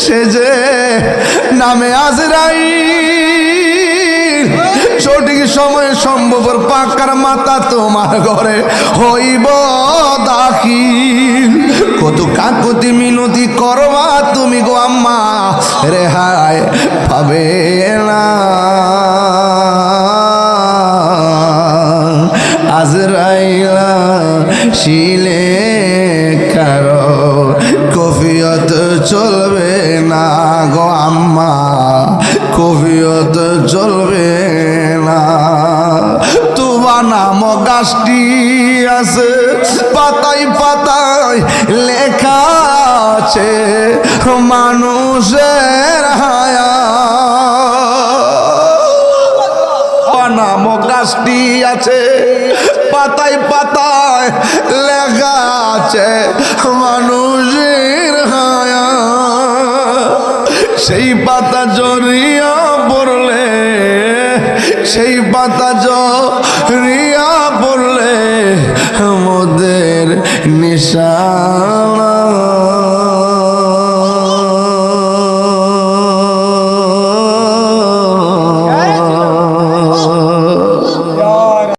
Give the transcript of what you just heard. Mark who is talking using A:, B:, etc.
A: সে যে নামে আজরাইল, সঠিক সময়ে সম্ভবর পাকার মাথা তোমার ঘরে হইব দাখিল। কত কাকুতি মিনতি করবা তুমি গো আম্মা, রেহাই পাবে না। আজরাইলা শিলে কারো কফিয়ত চলবে না গো আম্মা, কফিয়ত চলবে না। তুবা নাম গাছটি আছে, পাতায় পাতায় লেখা আছে মানুষের হায়া। নাম গাছটি আছে, পাতায় পাতায় লেখা আছে মানুষের হায়া। সেই পাতা জড়িয়া পড়লে, সেই পাতা জড়িয়া পড়লে মোদের নিশানা।